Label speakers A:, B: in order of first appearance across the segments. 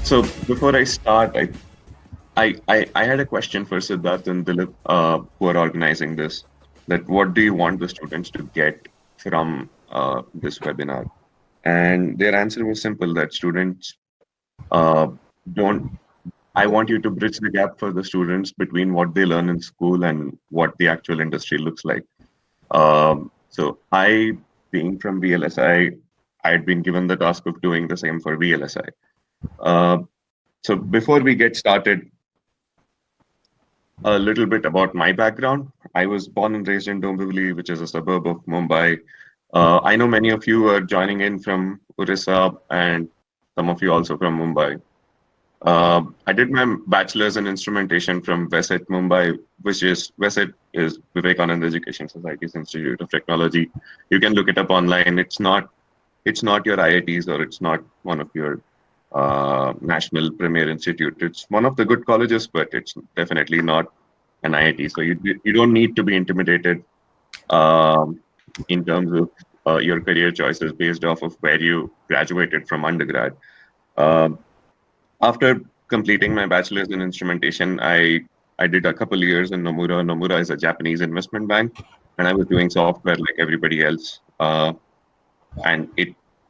A: So before I start, I had a question for Siddharth and Dilip, who are organizing this. That what do you want the students to get from this webinar? And their answer was simple: that students uh, don't. I want you to bridge the gap for the students between what they learn in school and what the actual industry looks like. So I, being from VLSI, I had been given the task of doing the same for VLSI. So before we get started, a little bit about my background. I was born and raised in Dombivli, which is a suburb of Mumbai. I know many of you are joining in from Orissa and some of you also from Mumbai. I did my bachelor's in instrumentation from VESIT Mumbai, which is VESIT is Vivekananda Education Society's Institute of Technology. You can look it up online. It's not your IITs or it's not one of your national premier institute. It's one of the good colleges, but it's definitely not an IIT. So you don't need to be intimidated um, in terms of your career choices based off of where you graduated from undergrad. Um After completing my bachelor's in instrumentation, I did a couple years in Nomura. Nomura is a Japanese investment bank, and I was doing software like everybody else. And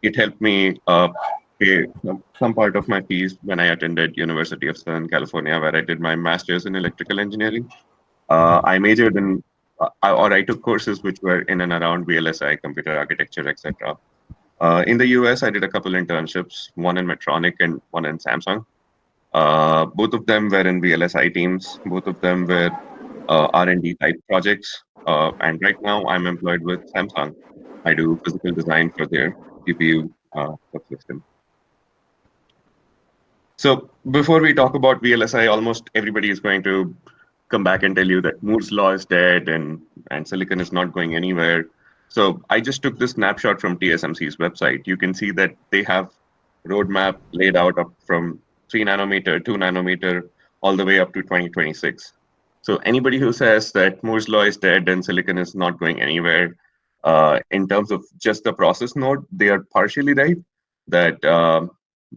A: it helped me pay some part of my fees when I attended University of Southern California, where I did my master's in electrical engineering. I majored in, or I took courses which were in and around VLSI, computer architecture, etc. In the US, I did a couple internships, one in Medtronic and one in Samsung. Both of them were in VLSI teams. Both of them were R&D type projects. And right now, I'm employed with Samsung. I do physical design for their GPU subsystem. So before we talk about VLSI, almost everybody is going to come back and tell you that Moore's law is dead and silicon is not going anywhere. So I just took this snapshot from TSMC's website. You can see that they have roadmap laid out up from 3 nanometer, 2 nanometer, all the way up to 2026. So anybody who says that Moore's law is dead and silicon is not going anywhere, in terms of just the process node, they are partially right. That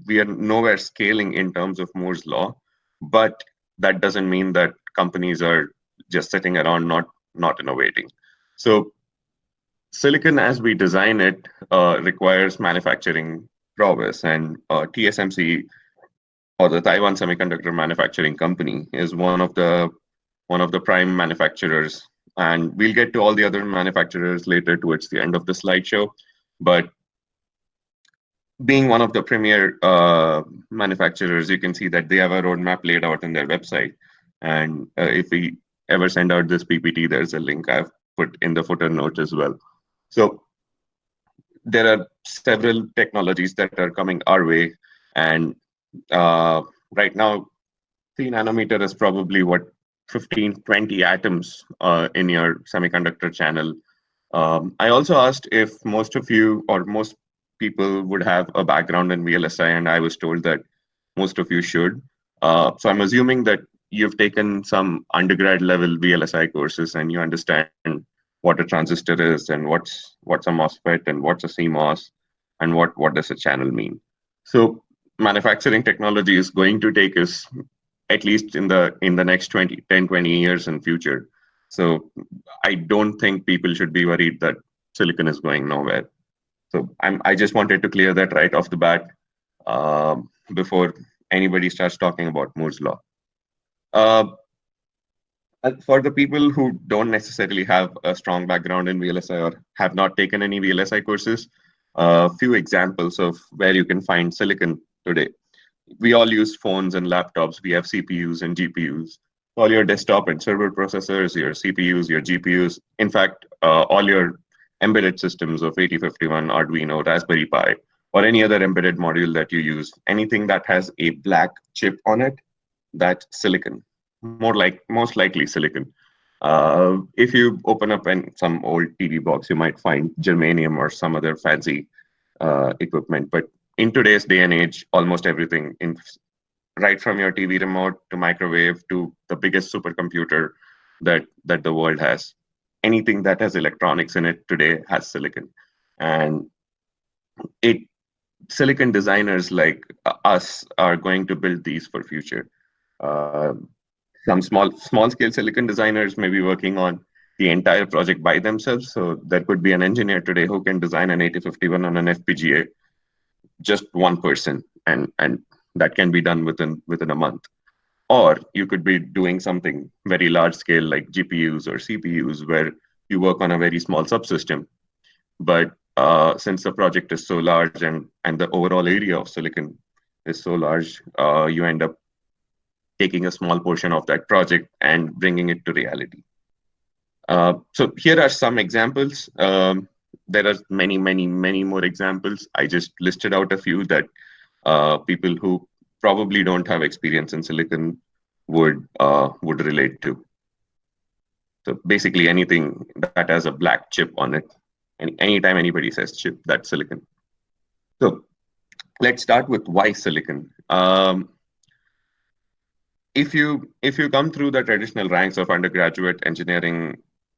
A: we are nowhere scaling in terms of Moore's law, but that doesn't mean that companies are just sitting around not innovating. So silicon as we design it requires manufacturing prowess, and TSMC, or the Taiwan Semiconductor Manufacturing Company, is one of the prime manufacturers. And we'll get to all the other manufacturers later towards the end of the slideshow. But being one of the premier manufacturers, you can see that they have a roadmap laid out in their website. And if we ever send out this PPT, there's a link I've put in the footer note as well. So there are several technologies that are coming our way. And right now, 3 nanometer is probably what 15, 20 atoms in your semiconductor channel. I also asked if most of you or most people would have a background in VLSI, and I was told that most of you should. So I'm assuming that you've taken some undergrad level VLSI courses and you understand what a transistor is and what's a MOSFET and what's a CMOS and what does a channel mean. So manufacturing technology is going to take us at least in the next 10, 20 years in future. So I don't think people should be worried that silicon is going nowhere. So I just wanted to clear that right off the bat before anybody starts talking about Moore's law. For the people who don't necessarily have a strong background in VLSI or have not taken any VLSI courses, a few examples of where you can find silicon today. We all use phones and laptops. We have CPUs and GPUs. All your desktop and server processors, your CPUs, your GPUs. In fact, all your embedded systems of 8051, Arduino, Raspberry Pi, or any other embedded module that you use, anything that has a black chip on it, that's silicon. Most likely silicon. If you open up some old TV box, you might find germanium or some other fancy equipment. But in today's day and age, almost everything, right from your TV remote to microwave to the biggest supercomputer that the world has, anything that has electronics in it today has silicon. And it silicon designers like us are going to build these for future. Uh, some small scale silicon designers may be working on the entire project by themselves. So there could be an engineer today who can design an 8051 on an FPGA, just one person, and that can be done within a month. Or you could be doing something very large scale like GPUs or CPUs where you work on a very small subsystem. But since the project is so large and the overall area of silicon is so large, you end up taking a small portion of that project and bringing it to reality. So here are some examples. There are many more examples. I just listed out a few that people who probably don't have experience in silicon would relate to. So basically anything that has a black chip on it, and anytime anybody says chip, that's silicon. So let's start with why silicon. If you come through the traditional ranks of undergraduate engineering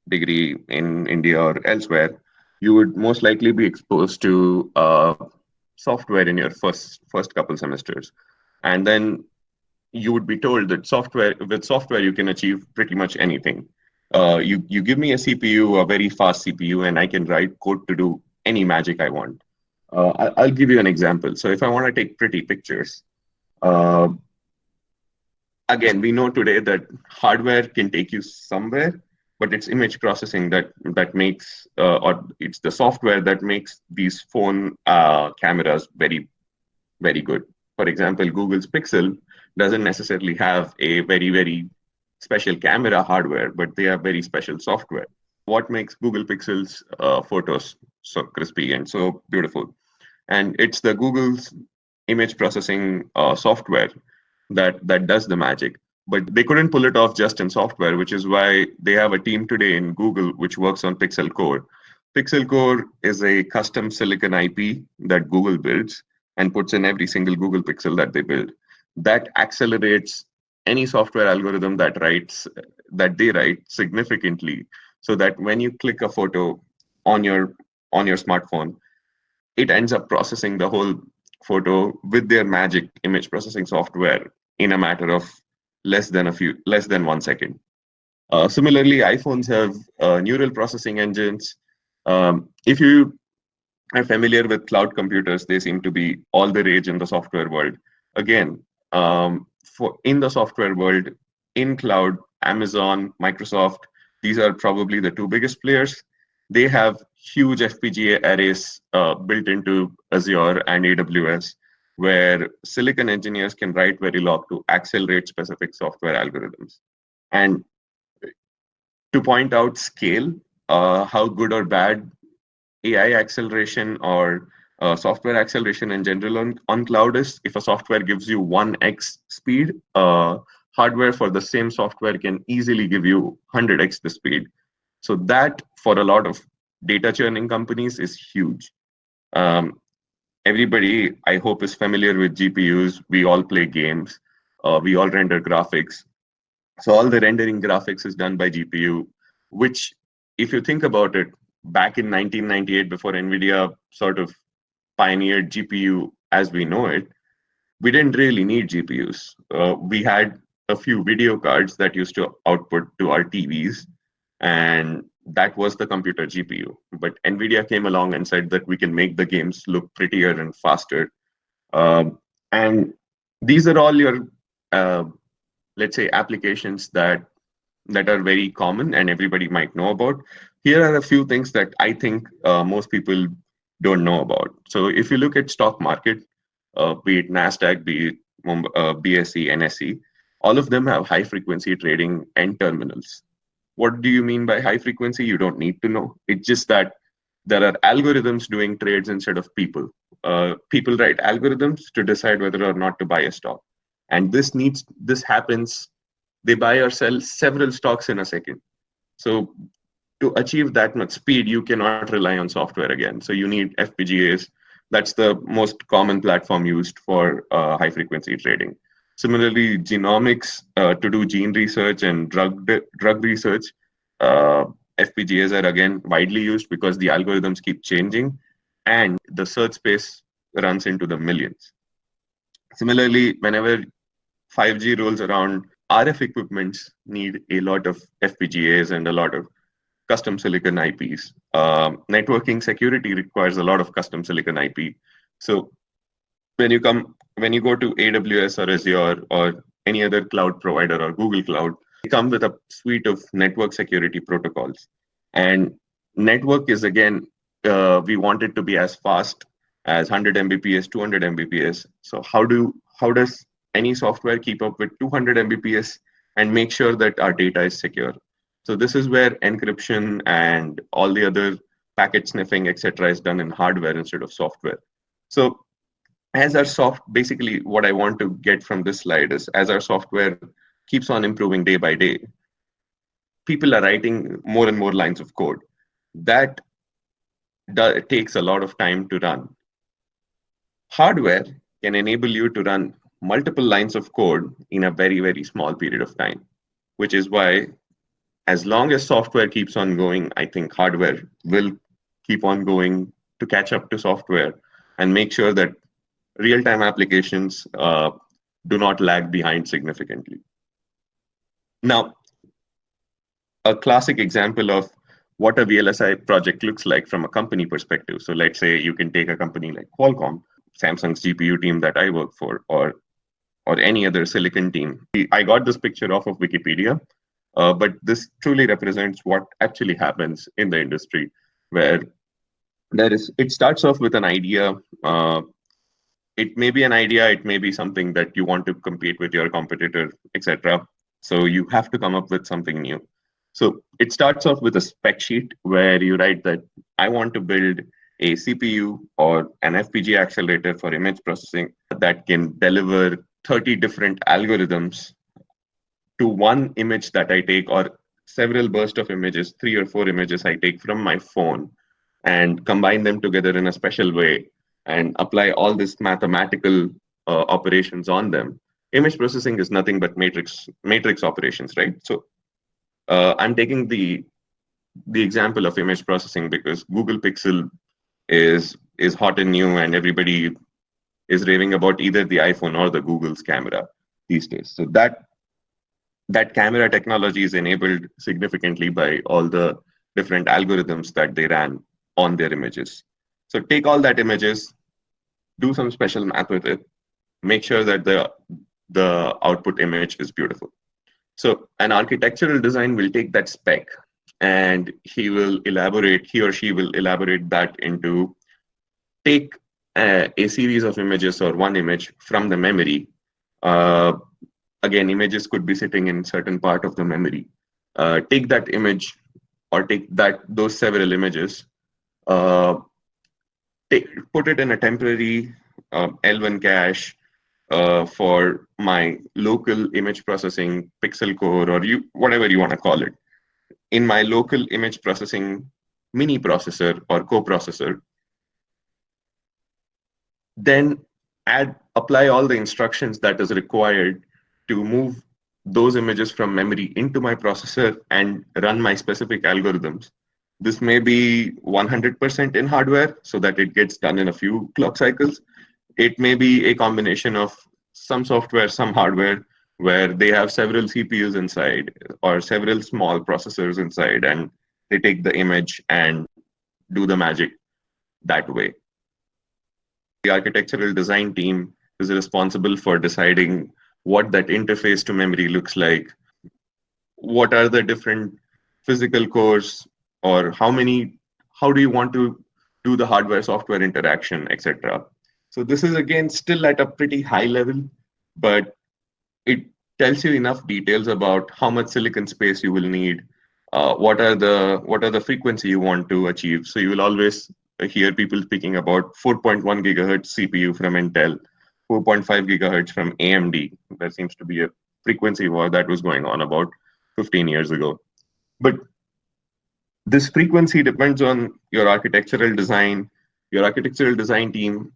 A: degree in India or elsewhere, you would most likely be exposed to software in your first couple semesters, and then you would be told that software you can achieve pretty much anything. You give me a CPU, a very fast CPU, and I can write code to do any magic I want. I'll give you an example. So if I want to take pretty pictures, uh, again, we know today that hardware can take you somewhere, but it's image processing that makes, or it's the software that makes these phone cameras very good. For example, Google's Pixel doesn't necessarily have a very special camera hardware, but they have very special software. What makes Google Pixel's photos so crispy and so beautiful? And it's the Google's image processing software that does the magic. But they couldn't pull it off just in software, which is why they have a team today in Google which works on Pixel Core. Pixel Core is a custom silicon IP that Google builds and puts in every single Google Pixel that they build. That accelerates any software algorithm that they write significantly, so that when you click a photo on your smartphone, it ends up processing the whole photo with their magic image processing software in a matter of less than 1 second. Similarly, iPhones have neural processing engines. If you are familiar with cloud computers, they seem to be all the rage in the software world. Again, for in the software world, in cloud, Amazon, Microsoft, these are probably the two biggest players. They have huge FPGA arrays built into Azure and AWS, where silicon engineers can write Verilog to accelerate specific software algorithms. And to point out scale, how good or bad AI acceleration or software acceleration in general on cloud is, if a software gives you 1x speed, hardware for the same software can easily give you 100x the speed. So that for a lot of data churning companies is huge. Um, Everybody, I hope, is familiar with GPUs. We all play games. We all render graphics. So all the rendering graphics is done by GPU, which, if you think about it, back in 1998, before NVIDIA sort of pioneered GPU as we know it, we didn't really need GPUs. We had a few video cards that used to output to our TVs, and that was the computer GPU. But NVIDIA came along and said that we can make the games look prettier and faster. And these are all your, uh, let's say, applications that are very common and everybody might know about. Here are a few things that I think most people don't know about. So if you look at stock market, be it Nasdaq, be it BSE, NSE, all of them have high frequency trading and terminals. What do you mean by high frequency? You don't need to know. It's just that there are algorithms doing trades instead of people. People write algorithms to decide whether or not to buy a stock, and this happens. They buy or sell several stocks in a second. So to achieve that much speed, you cannot rely on software again. So you need FPGAs. That's the most common platform used for high frequency trading. Similarly, genomics, to do gene research and drug research, uh, FPGAs are again widely used because the algorithms keep changing and the search space runs into the millions. Similarly, whenever 5G rolls around, RF equipments need a lot of FPGAs and a lot of custom silicon IPs. Networking security requires a lot of custom silicon IP. So when you go to AWS or Azure or any other cloud provider or Google Cloud, they come with a suite of network security protocols. And network is again, we want it to be as fast as 100 Mbps, 200 Mbps. So how does any software keep up with 200 Mbps and make sure that our data is secure? So this is where encryption and all the other packet sniffing, etc., is done in hardware instead of software. So basically what I want to get from this slide is, as our software keeps on improving day by day, people are writing more and more lines of code. That takes a lot of time to run. Hardware can enable you to run multiple lines of code in a very, very small period of time, which is why as long as software keeps on going, I think hardware will keep on going to catch up to software and make sure that real-time applications do not lag behind significantly. Now, a classic example of what a VLSI project looks like from a company perspective. So let's say you can take a company like Qualcomm, Samsung's GPU team that I work for, or any other silicon team. I got this picture off of Wikipedia, but this truly represents what actually happens in the industry, where it starts off with an idea. It may be an idea, it may be something that you want to compete with your competitor, etc. So you have to come up with something new. So it starts off with a spec sheet where you write that I want to build a CPU or an FPGA accelerator for image processing that can deliver 30 different algorithms to one image that I take, or several bursts of images, 3 or 4 images I take from my phone, and combine them together in a special way and apply all this mathematical operations on them. Image processing is nothing but matrix operations, right? So I'm taking the example of image processing because Google Pixel is hot and new, and everybody is raving about either the iPhone or the Google's camera these days. So that camera technology is enabled significantly by all the different algorithms that they ran on their images. So take all that images, do some special math with it, make sure that the output image is beautiful. So an architectural design will take that spec and he or she will elaborate that into take a series of images or one image from the memory. Again, images could be sitting in certain part of the memory. Take that image or take those several images, put it in a temporary L1 cache for my local image processing pixel core, or whatever you want to call it, in my local image processing mini processor or coprocessor. Then apply all the instructions that is required to move those images from memory into my processor and run my specific algorithms. This may be 100% in hardware so that it gets done in a few clock cycles. It may be a combination of some software, some hardware, where they have several CPUs inside or several small processors inside, and they take the image and do the magic that way. The architectural design team is responsible for deciding what that interface to memory looks like, what are the different physical cores, or how do you want to do the hardware software interaction, etc. So this is again still at a pretty high level, but it tells you enough details about how much silicon space you will need, what are the frequency you want to achieve. So you will always hear people speaking about 4.1 gigahertz CPU from Intel, 4.5 gigahertz from AMD. There seems to be a frequency war that was going on about 15 years ago. But this frequency depends on your architectural design. Your architectural design team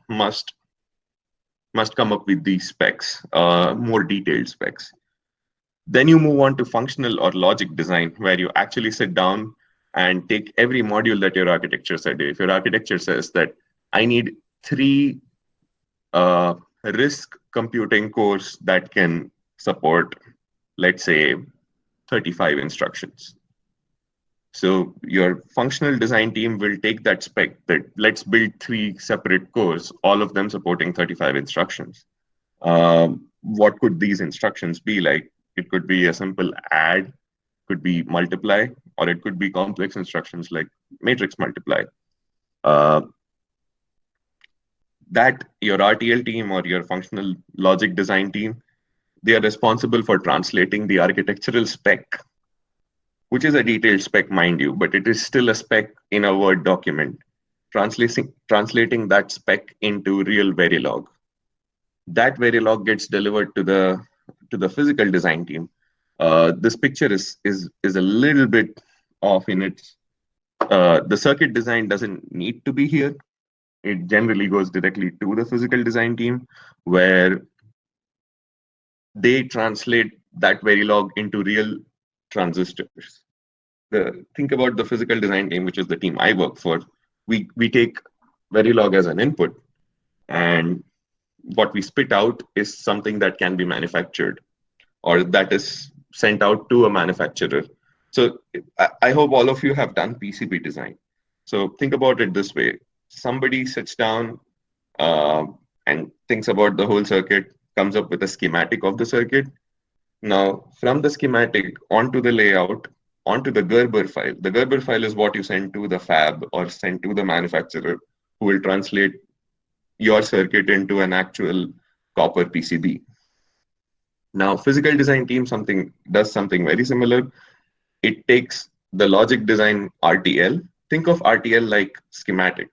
A: must come up with these specs, more detailed specs. Then you move on to functional or logic design, where you actually sit down and take every module that your architecture said. If your architecture says that I need 3 risk computing cores that can support, let's say, 35 instructions. So your functional design team will take that spec that let's build 3 separate cores, all of them supporting 35 instructions. What could these instructions be like? It could be a simple add, could be multiply, or it could be complex instructions like matrix multiply. Uh, that your RTL team or your functional logic design team, they are responsible for translating the architectural spec, which is a detailed spec, mind you, but it is still a spec in a Word document, translating that spec into real Verilog. That Verilog gets delivered to the physical design team. This picture is a little bit off in its. The circuit design doesn't need to be here. It generally goes directly to the physical design team, where they translate that Verilog into real transistors. Think about the physical design team, which is the team I work for. We take Verilog as an input, and what we spit out is something that can be manufactured or that is sent out to a manufacturer. So I hope all of you have done PCB design. So think about it this way. Somebody sits down and thinks about the whole circuit, comes up with a schematic of the circuit. Now, from the schematic onto the layout, onto the Gerber file. The Gerber file is what you send to the fab or send to the manufacturer, who will translate your circuit into an actual copper PCB. Now, physical design team does something very similar. It takes the logic design RTL. Think of RTL like schematic.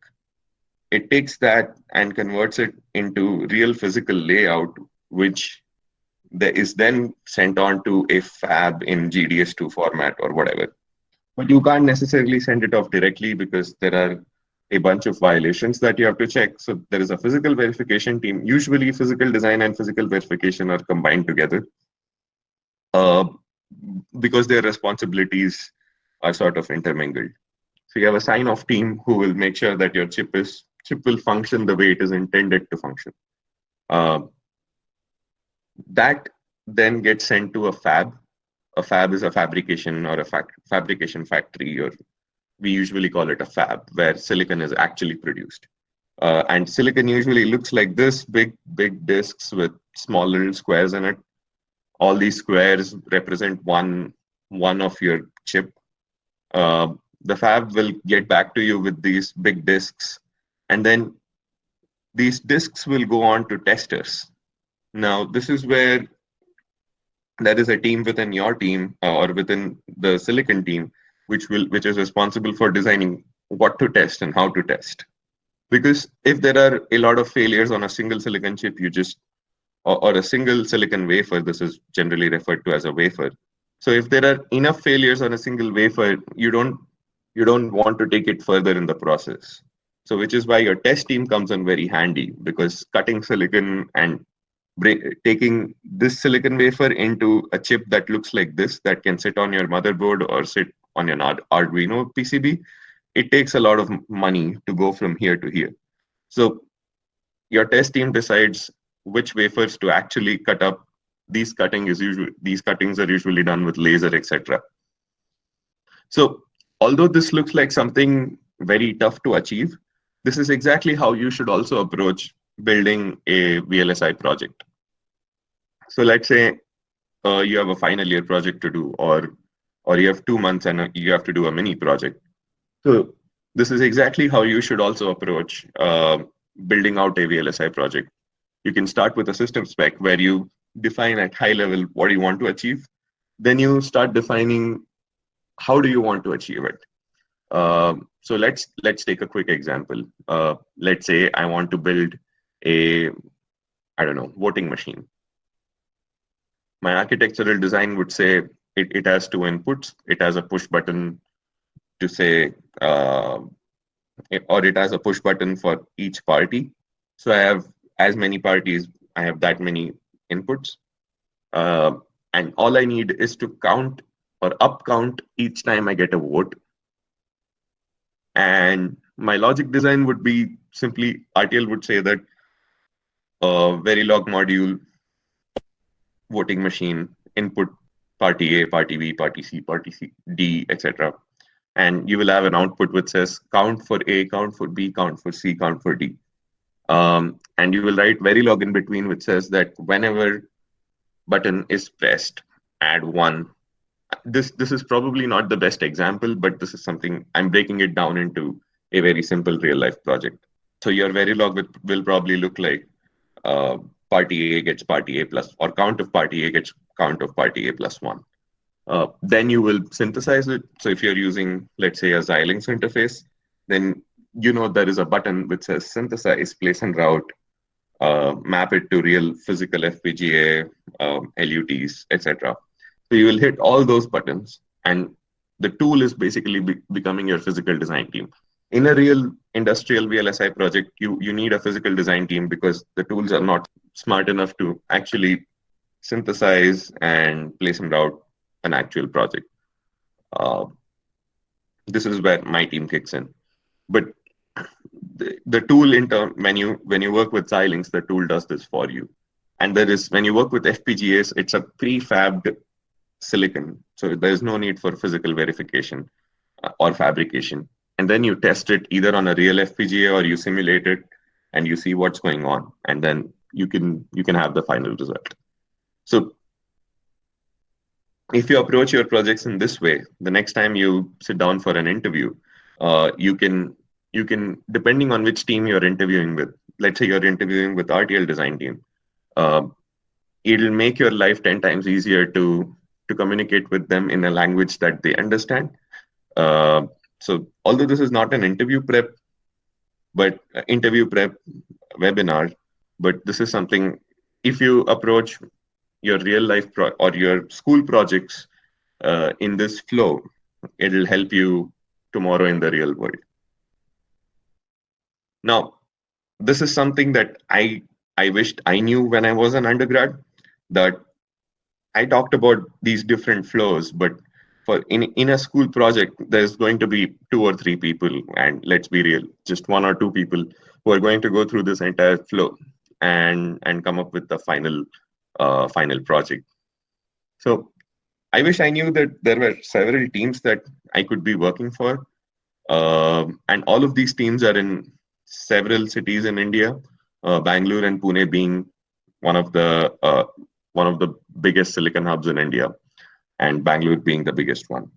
A: It takes that and converts it into real physical layout, which is then sent on to a fab in GDS2 format or whatever. But you can't necessarily send it off directly because there are a bunch of violations that you have to check. So there is a physical verification team. Usually physical design and physical verification are combined together uh, because their responsibilities are sort of intermingled. So you have a sign-off team who will make sure that your chip will function the way it is intended to function. Uh, that then gets sent to a fab. A fab is a fabrication or a fabrication factory, or we usually call it a fab, where silicon is actually produced. And silicon usually looks like this: big discs with small little squares in it. All these squares represent one of your chip. The fab will get back to you with these big discs, and then these discs will go on to testers. Now, this is where there is a team within your team or within the silicon team, which is responsible for designing what to test and how to test. Because if there are a lot of failures on a single silicon chip, or a single silicon wafer, this is generally referred to as a wafer. So if there are enough failures on a single wafer, you don't want to take it further in the process. So which is why your test team comes in very handy, because cutting silicon and taking this silicon wafer into a chip that looks like this, that can sit on your motherboard or sit on your Arduino PCB, it takes a lot of money to go from here to here. So your test team decides which wafers to actually cut up. These cuttings are usually done with laser, etc. So although this looks like something very tough to achieve, this is exactly how you should also approach building a VLSI project. So let's say you have a final year project to do, or you have 2 months and you have to do a mini project. So this is exactly how you should also approach building out a VLSI project. You can start with a system spec where you define at high level what you want to achieve. Then you start defining how do you want to achieve it. So let's take a quick example. Let's say I want to build a, I don't know, voting machine. My architectural design would say it has 2 inputs. It has a push button to say, or it has a push button for each party. So I have as many parties, I have that many inputs. And all I need is to count or up count each time I get a vote. And my logic design would be simply RTL would say that Verilog module, voting machine, input party A, party B, party C, D, etc. And you will have an output which says count for A, count for B, count for C, count for D. And you will write Verilog in between, which says that whenever button is pressed, add one. This is probably not the best example, but this is something I'm breaking it down into a very simple real life project. So your Verilog will probably look like uh, party A gets party A plus, or count of party A gets count of party A plus one. Then you will synthesize it. So if you're using, let's say, a Xilinx interface, then you know there is a button which says synthesize, place and route, map it to real physical FPGA, LUTs, etc. So you will hit all those buttons, and the tool is basically becoming your physical design team. In a real industrial VLSI project, you need a physical design team because the tools are not smart enough to actually synthesize and place and route an actual project. Uh, this is where my team kicks in. But the tool in term when you work with Xilinx, the tool does this for you. And there is when you work with FPGAs, it's a prefabbed silicon, so there is no need for physical verification or fabrication. And then you test it either on a real FPGA or you simulate it and you see what's going on, and then you can have the final result. So if you approach your projects in this way, the next time you sit down for an interview, you can depending on which team you're interviewing with. Let's say you're interviewing with RTL design team. Uh, it'll make your life 10 times easier to communicate with them in a language that they understand. So although this is not an interview prep webinar, but this is something, if you approach your real life or your school projects in this flow, it'll help you tomorrow in the real world. Now, this is something that I wished I knew when I was an undergrad, that I talked about these different flows, but in a school project, there's going to be 2 or 3 people, and let's be real, just 1 or 2 people who are going to go through this entire flow and come up with the final project. So I wish I knew that there were several teams that I could be working for, and all of these teams are in several cities in India, Bangalore and Pune being one of the uh, one of the biggest silicon hubs in India, and Bangalore being the biggest one.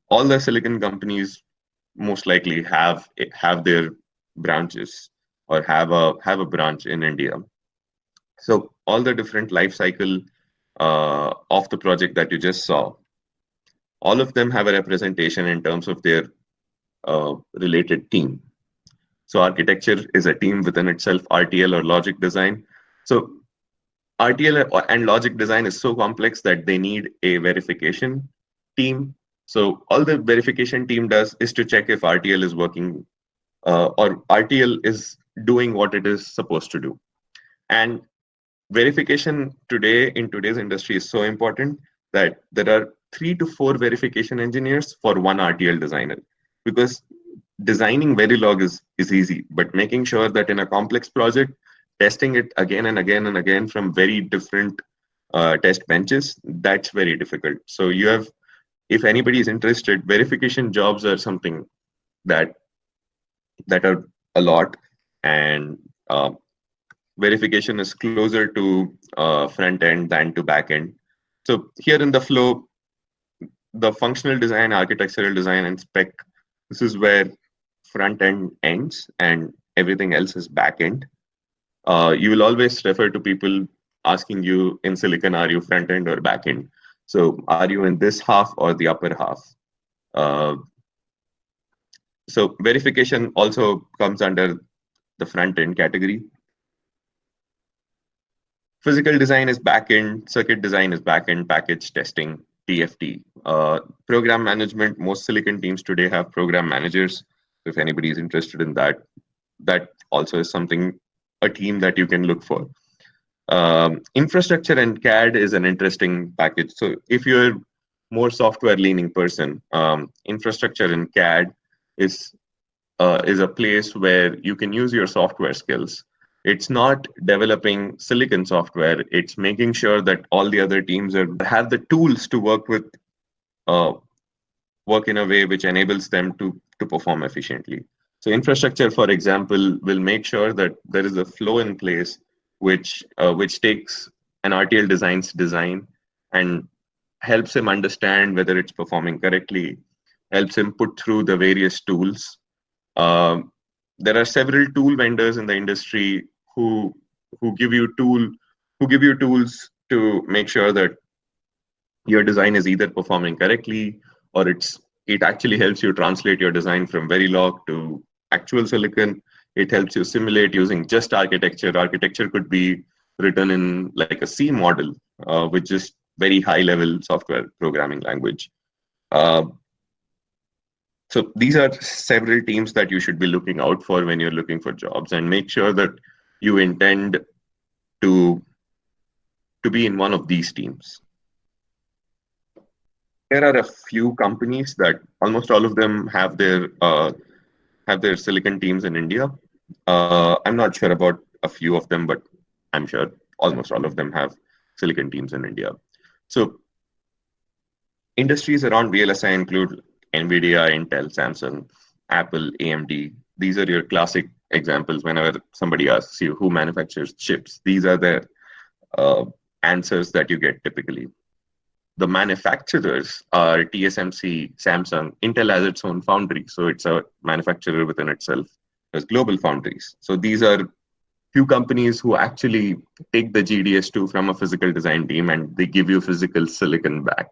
A: All the silicon companies most likely have their branches or have a branch in India. So all the different life cycle of the project that you just saw, all of them have a representation in terms of their related team. So architecture is a team within itself, RTL or logic design. So RTL and logic design is so complex that they need a verification team. So all the verification team does is to check if RTL is working or RTL is doing what it is supposed to do. And verification today in today's industry is so important that there are 3 to 4 verification engineers for one RTL designer, because designing Verilog is easy, but making sure that in a complex project, testing it again and again and again from very different test benches, that's very difficult. So you have, if anybody is interested, verification jobs are something that are a lot, and verification is closer to front end than to back end. So here in the flow, the functional design, architectural design, and spec, this is where front end ends and everything else is back end. You will always refer to people asking you in silicon, are you front end or back end? So are you in this half or the upper half? Uh, so verification also comes under the front end category. Physical design is backend, circuit design is backend, package testing, TFT. Program management, most silicon teams today have program managers. If anybody is interested in that, that also is something, a team that you can look for. Infrastructure and CAD is an interesting package. So if you're more software leaning person, infrastructure and CAD is is a place where you can use your software skills. It's not developing silicon software. It's making sure that all the other teams have the tools to uh, work in a way which enables them to perform efficiently. So infrastructure, for example, will make sure that there is a flow in place which takes an RTL design's design and helps him understand whether it's performing correctly, helps him put through the various tools. Um, there are several tool vendors in the industry who who give you tool who give you tools to make sure that your design is either performing correctly or it actually helps you translate your design from Verilog to actual silicon. It helps you simulate using just architecture. Architecture could be written in like a C model, which is very high level software programming language. Uh, so these are several teams that you should be looking out for when you're looking for jobs, and make sure that you intend to to be in one of these teams. There are a few companies that almost all of them have their silicon teams in India. I'm not sure about a few of them, but I'm sure almost all of them have silicon teams in India. So industries around VLSI include NVIDIA, Intel, Samsung, Apple, AMD. These are your classic examples. Whenever somebody asks you who manufactures chips, these are the uh, answers that you get typically. The manufacturers are TSMC, Samsung. Intel has its own foundry, so it's a manufacturer within itself. There's global foundries. So these are few companies who actually take the GDS2 from a physical design team and they give you physical silicon back.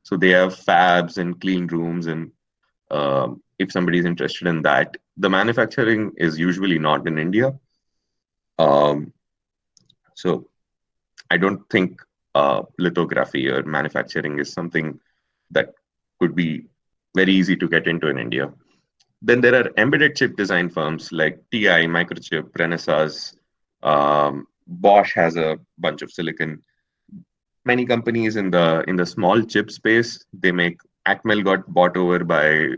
A: So they have fabs and clean rooms, and if somebody is interested in that, the manufacturing is usually not in India. Um, so I don't think lithography or manufacturing is something that could be very easy to get into in India. Then there are embedded chip design firms like TI, Microchip, Renesas. Bosch has a bunch of silicon. Many companies in the small chip space, they make Atmel got bought over by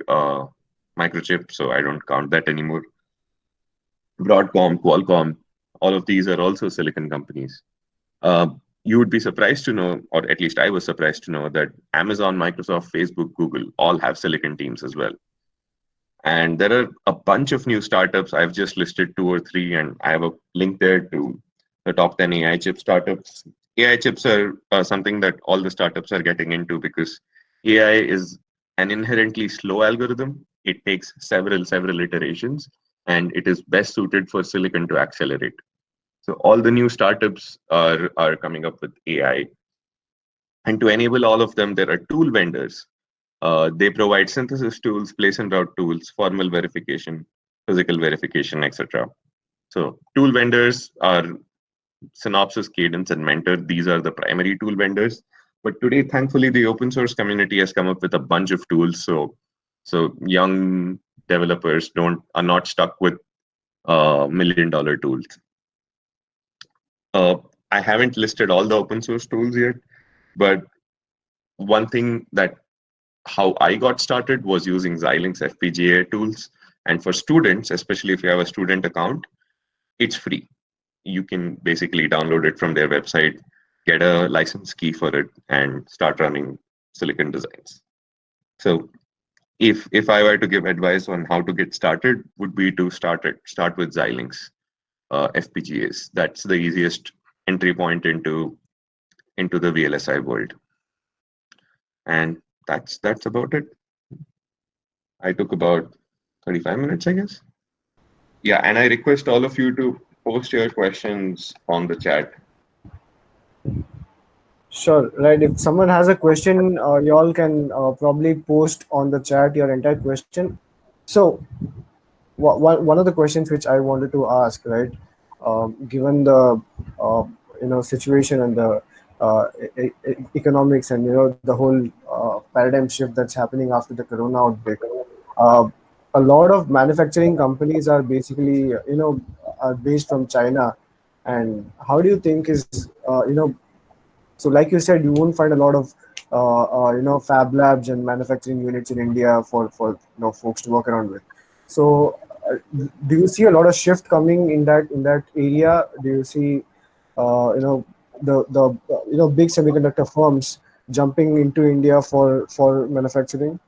A: Microchip, so I don't count that anymore. Broadcom, Qualcomm, all of these are also silicon companies. Uh, you would be surprised to know, or at least I was surprised to know, that Amazon, Microsoft, Facebook, Google all have silicon teams as well. And there are a bunch of new startups. I've just listed two or three, and I have a link there to the top 10 AI chip startups. AI chips are something that all the startups are getting into because AI is an inherently slow algorithm. It takes several iterations, and it is best suited for silicon to accelerate. So all the new startups are coming up with AI. And to enable all of them, there are tool vendors. They provide synthesis tools, place and route tools, formal verification, physical verification, etc. So tool vendors are Synopsys, Cadence, and Mentor. These are the primary tool vendors. But today, thankfully, the open source community has come up with a bunch of tools. So young developers are not stuck with $1 million tools. Uh, I haven't listed all the open source tools yet, but one thing that how I got started was using Xilinx FPGA tools. And for students, especially if you have a student account, it's free. You can basically download it from their website, get a license key for it, and start running silicon designs. So if I were to give advice on how to get started, would be to start with Xilinx FPGAs. That's the easiest entry point into the VLSI world. And that's about it. I took about 35 minutes, I guess. Yeah, and I request all of you to post your questions on the chat.
B: Sure, right. If someone has a question, y'all can probably post on the chat your entire question. So, one of the questions which I wanted to ask, right, given the situation and the economics and the whole paradigm shift that's happening after the corona outbreak, uh, a lot of manufacturing companies are basically are based from China. And how do you think is so, like you said, you won't find a lot of fab labs and manufacturing units in India for folks to work around with. So, do you see a lot of shift coming in that area? Do you see, you know, the big semiconductor firms jumping into India for manufacturing?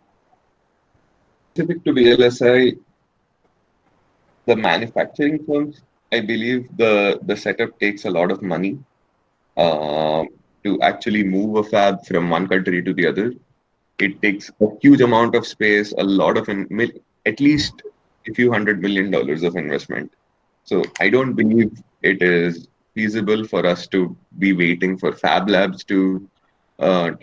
A: Specific to VLSI, the manufacturing firms, I believe the setup takes a lot of money uh, to actually move a fab from one country to the other. It takes a huge amount of space, a lot of at least a few $100 million of investment. So I don't believe it is feasible for us to be waiting for fab labs to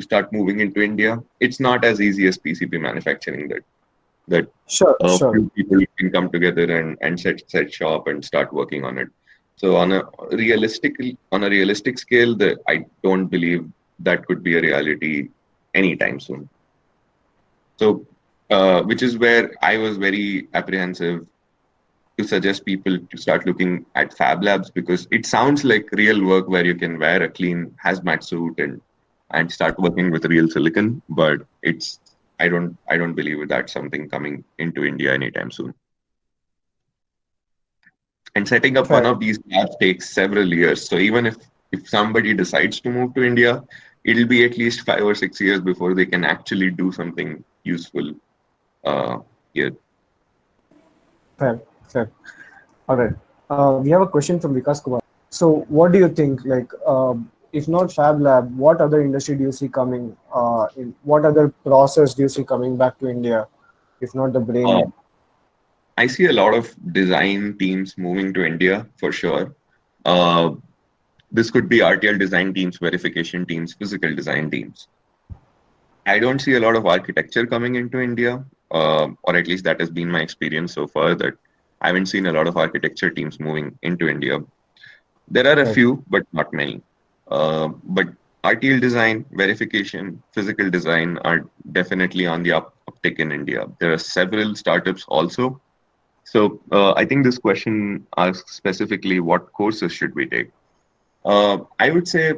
A: start moving into India. It's not as easy as PCB manufacturing that
B: Sure,
A: a
B: sure.
A: few people can come together and set shop and start working on it. So on a realistic scale, I don't believe that could be a reality anytime soon. So which is where I was very apprehensive to suggest people to start looking at fab labs because it sounds like real work where you can wear a clean hazmat suit and start working with real silicon, but I don't believe that's something coming into India anytime soon. And setting up one
B: Fair.
A: of these labs takes several years. So even if somebody decides to move to India, it'll be at least 5 or 6 years before they can actually do something useful uh, here.
B: Fair, fair. All right. We have a question from Vikas Kumar. So, what do you think? Like, if not Fab Lab, what other industry do you see coming? What other process do you see coming back to India? If not the
A: Uh,
B: brain.
A: I see a lot of design teams moving to India for sure. Uh, this could be RTL design teams, verification teams, physical design teams. I don't see a lot of architecture coming into India, or at least that has been my experience so far. That I haven't seen a lot of architecture teams moving into India. There are a
B: Right.
A: few, but not many. But RTL design, verification, physical design are definitely on the uptick in India. There are several startups also. So I think this question asks specifically what courses should we take. I would say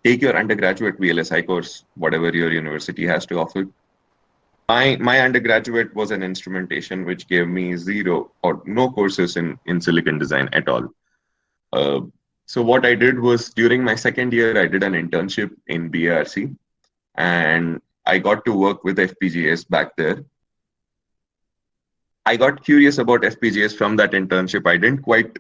A: take your undergraduate VLSI course, whatever your university has to offer. My undergraduate was an instrumentation, which gave me zero or no courses in silicon design at all. Uh, so what I did was during my second year, I did an internship in BARC, and I got to work with FPGAs back there. I got curious about FPGAs from that internship. I didn't quite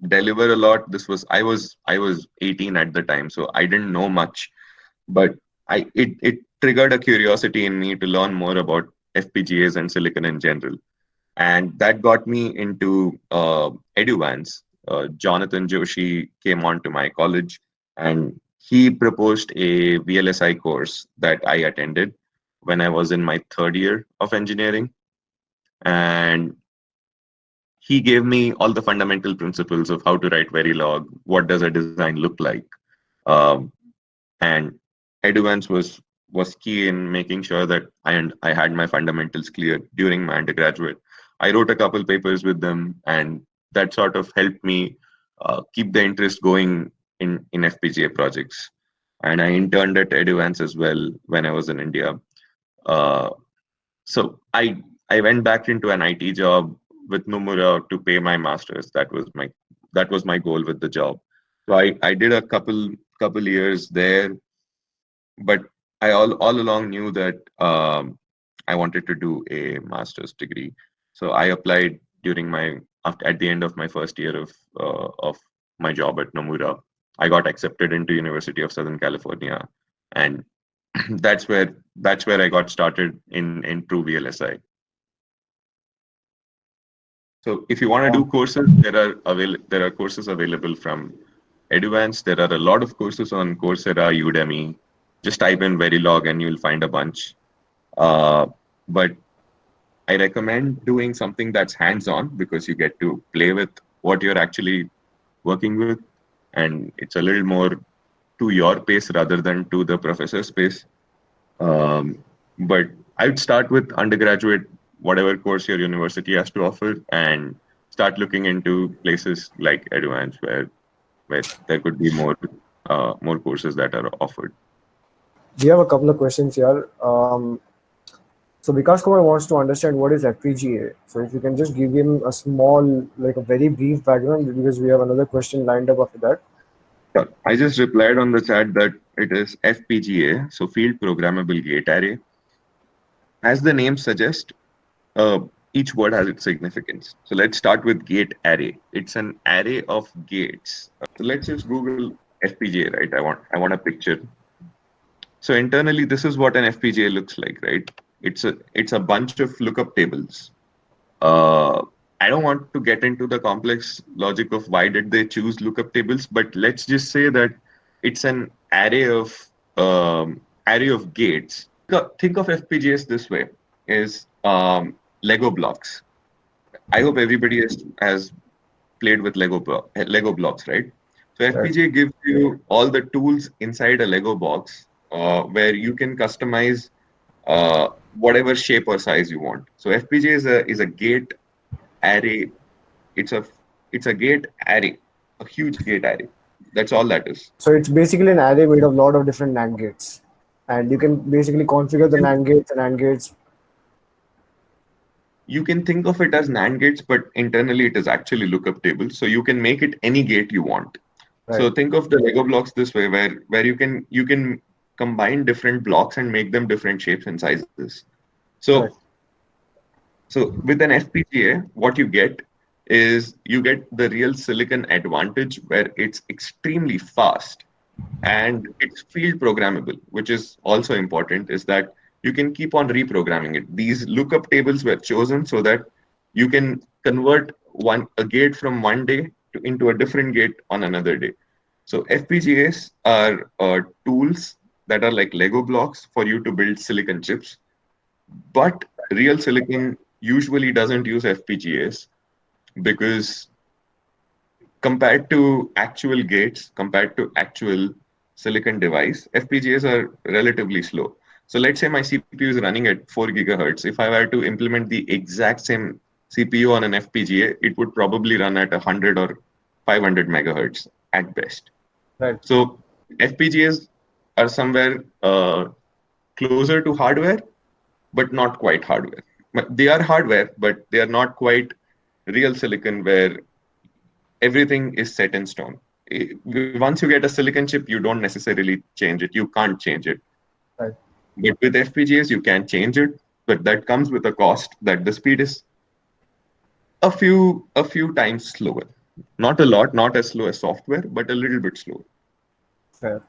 A: deliver a lot. I was 18 at the time, so I didn't know much, but it triggered a curiosity in me to learn more about FPGAs and silicon in general, and that got me into Eduvans. Jonathan Joshi came on to my college, and he proposed a VLSI course that I attended when I was in my third year of engineering, and he gave me all the fundamental principles of how to write Verilog, what does a design look like, um, and Eduvance was key in making sure that I had my fundamentals clear during my undergraduate. I wrote a couple papers with them, and that sort of helped me keep the interest going in FPGA projects. And I interned at Eduvance as well when I was in India. Uh, so I went back into an IT job with Nomura to pay my masters. That was my goal with the job. So I did a couple years there, but I all along knew that I wanted to do a master's degree. So I applied during at the end of my first year of my job at Nomura. I got accepted into University of Southern California, and that's where I got started in true VLSI. So if you want to
B: Yeah.
A: do courses, there are courses available from Eduvance. There are a lot of courses on Coursera, Udemy. Just type in Verilog and you'll find a bunch. Uh, but I recommend doing something that's hands-on because you get to play with what you're actually working with, and it's a little more to your pace rather than to the professor's pace. But I would start with undergraduate, whatever course your university has to offer, and start looking into places like Eduvance where there could be more courses that are offered.
B: We have a couple of questions here. So Vikas Kumar wants to understand what is FPGA. So if you can just give him a small, like a very brief background, because we have another question lined up after that.
A: Yeah, I just replied on the chat that it is FPGA, so Field Programmable Gate Array. As the name suggests, uh, each word has its significance. So let's start with gate array. It's an array of gates. So let's just Google FPGA, right? I want a picture. So internally, this is what an FPGA looks like, right? It's a bunch of lookup tables. Uh, I don't want to get into the complex logic of why did they choose lookup tables, but let's just say that it's an array of gates. Think of FPGAs this way: is Lego blocks. I hope everybody has played with Lego blocks, right? So
B: Right.
A: FPGA gives you all the tools inside a Lego box where you can customize whatever shape or size you want. So FPGA is a gate array. It's a it's a gate array, a huge gate array. That's all that is.
B: So it's basically an array made of a lot of different NAND gates, and you can basically configure the NAND gates and NAND gates.
A: You can think of it as NAND gates, but internally it is actually lookup tables. So you can make it any gate you want.
B: Right.
A: So think of the Lego blocks this way, where you can combine different blocks and make them different shapes and sizes. So
B: Correct.
A: with an FPGA, what you get is you get the real silicon advantage where it's extremely fast and it's field programmable, which is also important, is that you can keep on reprogramming it. These lookup tables were chosen so that you can convert a gate from one day into a different gate on another day. So FPGAs are tools that are like Lego blocks for you to build silicon chips, but real silicon usually doesn't use FPGAs because compared to actual gates, compared to actual silicon device, FPGAs are relatively slow. So let's say my CPU is running at 4 gigahertz. If I were to implement the exact same CPU on an FPGA, it would probably run at 100 or 500 megahertz at best.
B: Right.
A: So FPGAs are somewhere closer to hardware, but not quite hardware. But they are hardware, but they are not quite real silicon where everything is set in stone. Once you get a silicon chip, you don't necessarily change it. You can't change it.
B: Right.
A: But with FPGAs, you can change it, but that comes with a cost that the speed is a few times slower. Not a lot, not as slow as software, but a little bit slower.
B: Fair.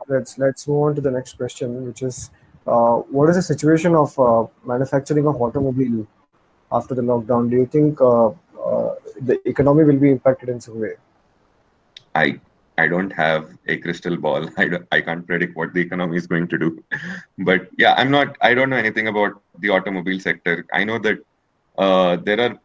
B: Let's move on to the next question, which is, what is the situation of manufacturing of automobile after the lockdown? Do you think the economy will be impacted in some way?
A: I I don't have a crystal ball. I can't predict what the economy is going to do. But yeah, I don't know anything about the automobile sector. I know that uh, there are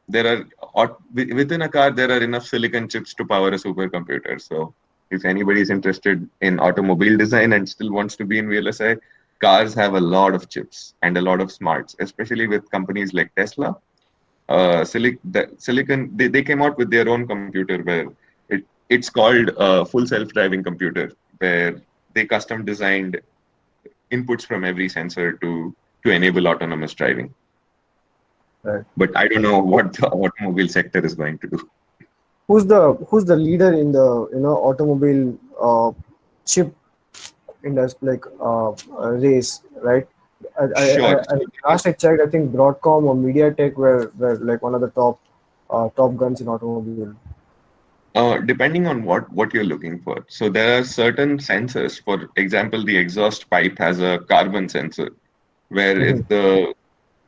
A: there are within a car there are enough silicon chips to power a supercomputer. So if anybody is interested in automobile design and still wants to be in VLSI, cars have a lot of chips and a lot of smarts, especially with companies like Tesla. Silicon, they came out with their own computer where it's called a full self-driving computer, where they custom designed inputs from every sensor to enable autonomous driving.
B: Right.
A: But I don't know what the automobile sector is going to do.
B: Who's the leader in the automobile chip industry, like race, right?
A: Sure.
B: Last I checked, I think Broadcom or MediaTek were like one of the top guns in automobile.
A: Depending on what you're looking for. So there are certain sensors. For example, the exhaust pipe has a carbon sensor, where
B: Mhm.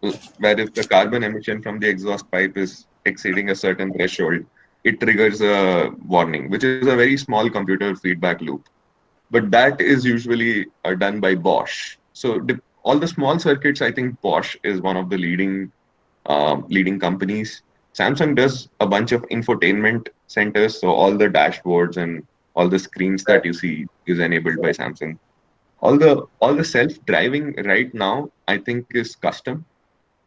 A: if the carbon emission from the exhaust pipe is exceeding a certain threshold, it triggers a warning, which is a very small computer feedback loop. But that is usually done by Bosch. So all the small circuits, I think Bosch is one of the leading companies. Samsung does a bunch of infotainment centers, so all the dashboards and all the screens that
B: Right.
A: you see is enabled by Samsung. All the self-driving right now, I think, is custom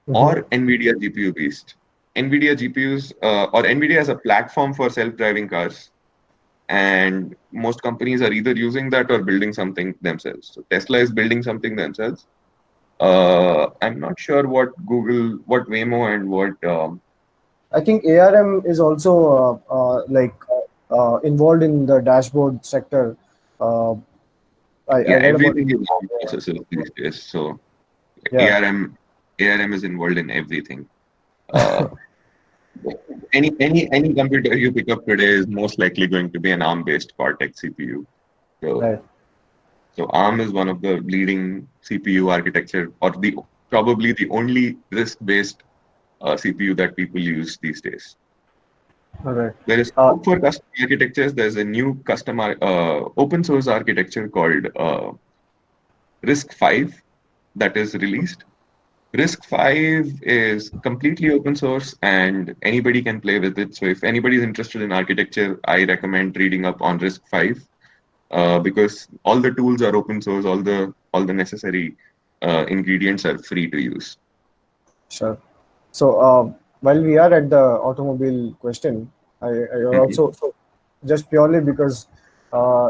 B: Mhm.
A: or NVIDIA GPU based. NVIDIA GPUs or NVIDIA as a platform for self-driving cars, and most companies are either using that or building something themselves. So Tesla is building something themselves. I'm not sure what Google, what Waymo, and what
B: I think ARM is also involved in the dashboard sector. Uh, I
A: yeah,
B: read about
A: everything
B: it.
A: is ARM
B: Yeah,
A: processors these days. So
B: yeah,
A: ARM ARM is involved in everything. Uh, any computer you pick up today is most likely going to be an ARM-based Cortex CPU. So
B: right.
A: so ARM is one of the leading CPU architecture, or the probably the only RISC-based CPU that people use these days.
B: All right.
A: There is
B: Uh,
A: scope for custom architectures. There's a new custom open source architecture called RISC-V that is released. RISC-V is completely open source and anybody can play with it. So if anybody is interested in architecture, I recommend reading up on RISC-V because all the tools are open source, all the necessary ingredients are free to use.
B: Sure. So while we are at the automobile question, I
A: Mhm.
B: also so just purely because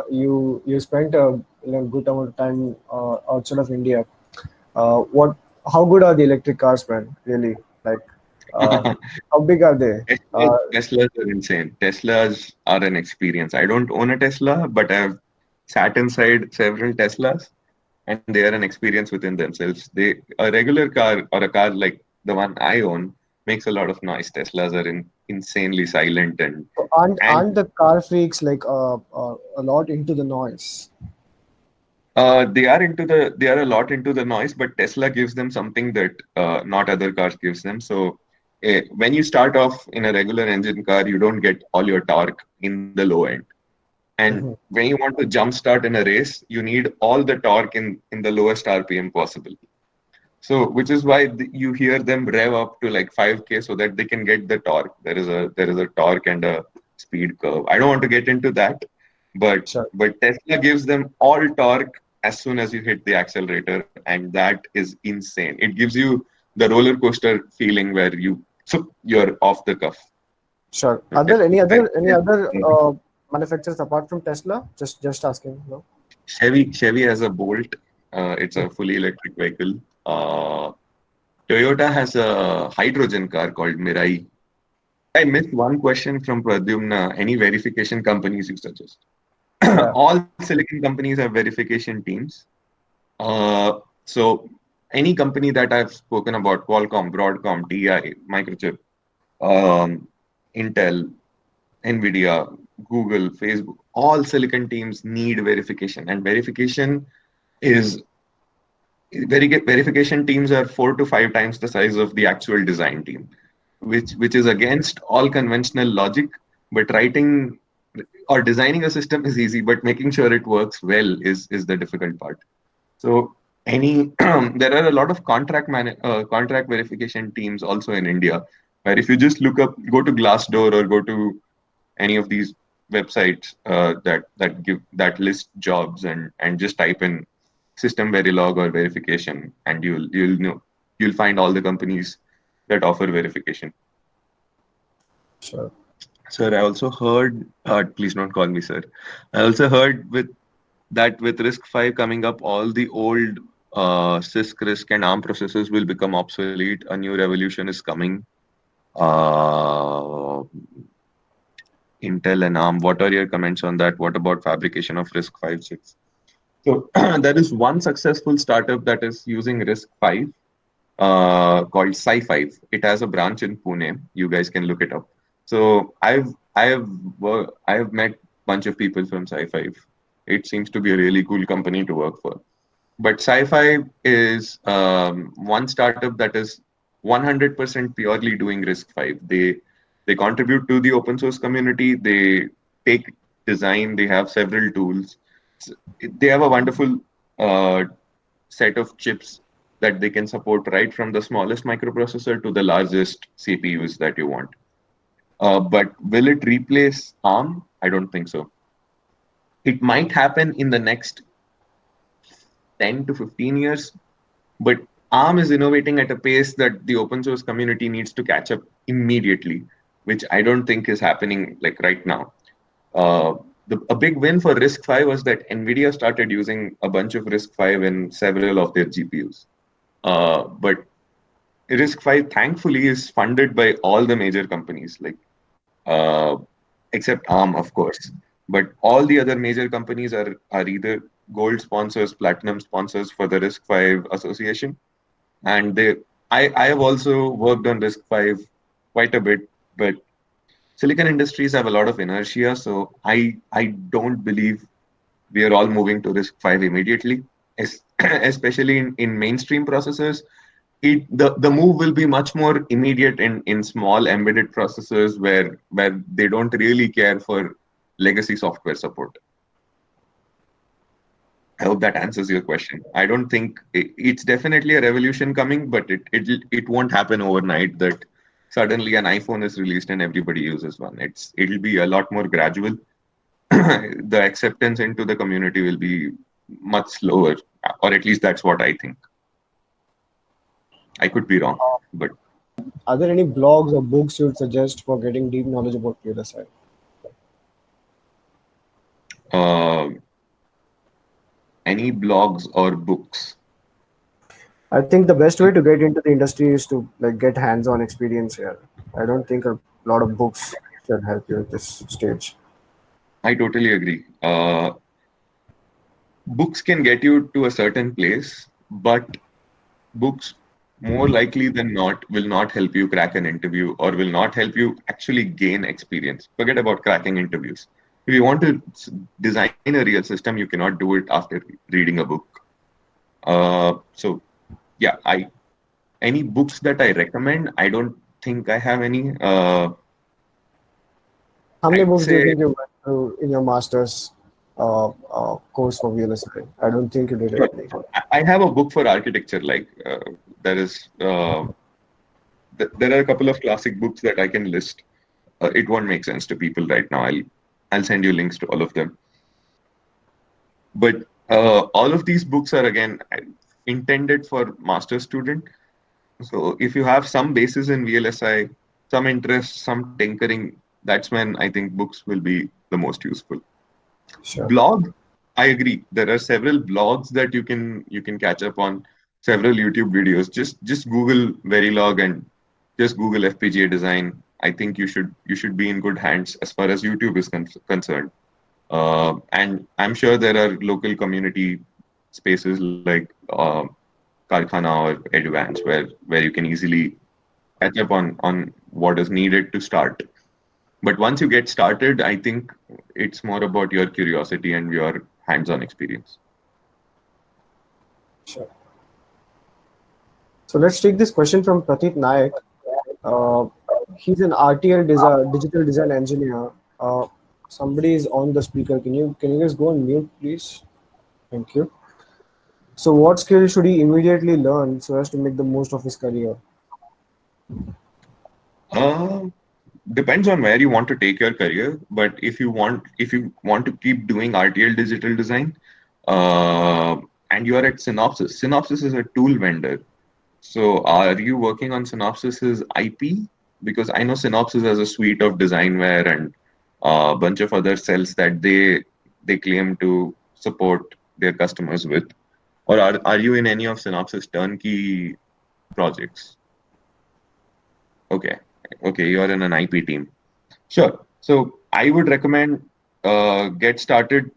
B: you spent a good amount of time outside of India. What? How good are the electric cars, man? Really? Like, uh, how big are they? Uh,
A: Teslas are insane. Teslas are an experience. I don't own a Tesla, but I've sat inside several Teslas, and they are an experience within themselves. A regular car or a car like the one I own makes a lot of noise. Teslas are insanely silent
B: so aren't
A: and
B: the car freaks like a lot into the noise?
A: they are a lot into the noise, but Tesla gives them something that not other cars gives them. So when you start off in a regular engine car, you don't get all your torque in the low end. And
B: Mhm.
A: when you want to jumpstart in a race, you need all the torque in the lowest RPM possible. So, which is why you hear them rev up to like 5K so that they can get the torque. There is a torque and a speed curve. I don't want to get into that, but
B: Sure,
A: but Tesla gives them all torque as soon as you hit the accelerator, and that is insane. It gives you the roller coaster feeling where you're off the cuff.
B: sure. Are
A: Okay.
B: there any
A: And
B: other manufacturers apart from Tesla? Just asking. No.
A: Chevy has a Bolt. It's a fully electric vehicle. Uh, Toyota has a hydrogen car called Mirai. I missed one question from Pradyumna. Any verification companies you suggest?
B: Yeah.
A: All silicon companies have verification teams. So any company that I've spoken about, Qualcomm, Broadcom, TI, Microchip, um, Intel, Nvidia, Google, Facebook, all silicon teams need verification, and is verification teams are 4 to 5 times the size of the actual design team, which is against all conventional logic. But writing or designing a system is easy, but making sure it works well is the difficult part. So any there are a lot of contract verification teams also in India, where if you just go to Glassdoor or go to any of these websites that list jobs and just type in system verilog or verification, and you'll find all the companies that offer verification.
B: Sure.
A: Sir, I also heard, please don't call me sir. I also heard with RISC-V coming up, all the old CISC, RISC, and ARM processors will become obsolete. A new revolution is coming. Uh, Intel and ARM, what are your comments on that? What about fabrication of RISC-V chips? So there is one successful startup that is using RISC-V called Sci5. It has a branch in Pune. You guys can look it up. So I have met a bunch of people from Sci5. It seems to be a really cool company to work for. But Sci5 is one startup that is 100% purely doing RISC-V. They contribute to the open source community. They take design. They have several tools. They have a wonderful uh, set of chips that they can support right from the smallest microprocessor to the largest CPUs that you want. But will it replace ARM? I don't think so. It might happen in the next 10 to 15 years, but ARM is innovating at a pace that the open source community needs to catch up immediately, which I don't think is happening like right now. Uh, a big win for RISC-V was that NVIDIA started using a bunch of RISC-V in several of their GPUs. But Risk 5, thankfully, is funded by all the major companies, like uh, except ARM, of course. But all the other major companies are either gold sponsors, platinum sponsors for the Risk 5 Association. And I have also worked on Risk 5 quite a bit, but silicon industries have a lot of inertia, so I don't believe we are all moving to Risk 5 immediately, especially in mainstream processors. The move will be much more immediate in small embedded processors where they don't really care for legacy software support. I hope that answers your question. I don't think it's definitely a revolution coming, but it won't happen overnight that suddenly an iPhone is released and everybody uses one. It'll be a lot more gradual. The acceptance into the community will be much slower, or at least that's what I think. I could be wrong, but
B: Are there any blogs or books you'd suggest for getting deep knowledge about VLSI?
A: uh, any blogs or books?
B: I think the best way to get into the industry is to like get hands-on experience here. I don't think a lot of books should help you at this stage.
A: I totally agree. Books can get you to a certain place, but books more likely than not will not help you crack an interview or will not help you actually gain experience. Forget about cracking interviews. If you want to design a real system, you cannot do it after reading a book. So yeah, I any books that I recommend, I don't think I have any.
B: How many
A: I'd
B: books do you
A: say
B: think you went through in your master's course for VLSI? I don't think you did
A: sure.
B: any.
A: I have a book for architecture. Like there is, there are a couple of classic books that I can list. It won't make sense to people right now. I'll send you links to all of them. But all of these books are again intended for master student. So if you have some basis in VLSI, some interest, some tinkering, that's when I think books will be the most useful.
B: Sure.
A: Blog, I agree. There are several blogs that you can catch up on, several YouTube videos. Just Google Verilog and just Google FPGA design. I think you should be in good hands as far as YouTube is concerned. And I'm sure there are local community spaces like Karkhana or Advance where you can easily catch up on what is needed to start. But once you get started, I think it's more about your curiosity and your hands-on experience.
B: Sure. So let's take this question from Pratik Nayak. Uh, he's an digital design engineer. Somebody is on the speaker. Can you guys go on mute, please? Thank you. So, what skill should he immediately learn so as to make the most of his career?
A: Uh, Depends on where you want to take your career, but if you want to keep doing RTL digital design, uh, and you are at Synopsys, Synopsys is a tool vendor. So are you working on Synopsys's IP? Because I know Synopsys has a suite of designware and a bunch of other cells that they claim to support their customers with. Or are you in any of Synopsys turnkey projects? Okay, okay, you are in an IP team. Sure. So I would recommend get started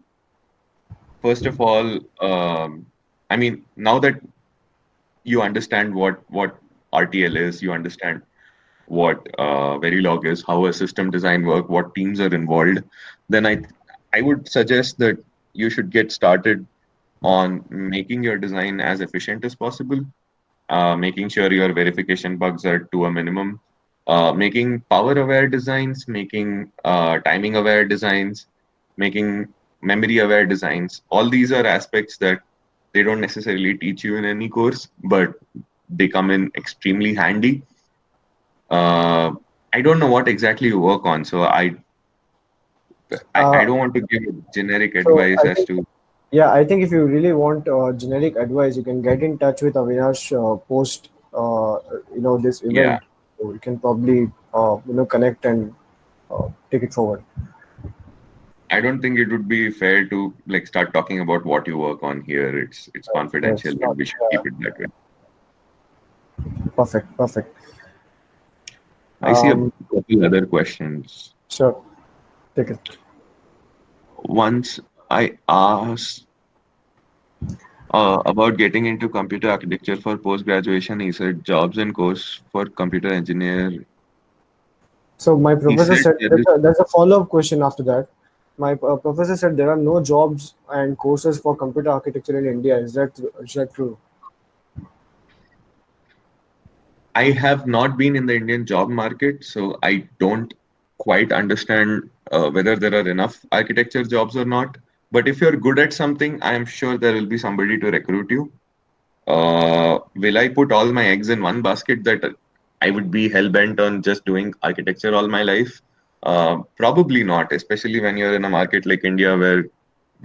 A: first of all. I mean, now that you understand what RTL is, you understand what Verilog is, how a system design work, what teams are involved, then I would suggest that you should get started on making your design as efficient as possible, making sure your verification bugs are to a minimum, making power aware designs, making timing aware designs, making memory aware designs. All these are aspects that they don't necessarily teach you in any course, but they come in extremely handy. uh, I don't know what exactly you work on, so I
B: Uh,
A: don't want to give generic
B: so
A: advice
B: I
A: as
B: think,
A: to
B: yeah, I think if you really want generic advice, you can get in touch with Avinash post, this
A: yeah.
B: event. So you can probably, connect and take it forward.
A: I don't think it would be fair to like start talking about what you work on here. It's
B: Yes.
A: confidential, and we should keep it that way.
B: Perfect, perfect.
A: I see a
B: Um,
A: couple other questions.
B: sure, take it.
A: Once I asked about getting into computer architecture for post graduation, he said jobs and course for computer engineer.
B: So my
A: He
B: professor
A: said
B: said
A: there is.
B: there's a follow-up question after that. My professor said there are no jobs and courses for computer architecture in India. Is that true?
A: I have not been in the Indian job market, so I don't quite understand whether there are enough architecture jobs or not. But if you're good at something, I am sure there will be somebody to recruit you. Will I put all my eggs in one basket that I would be hell bent on just doing architecture all my life? Probably not, especially when you're in a market like India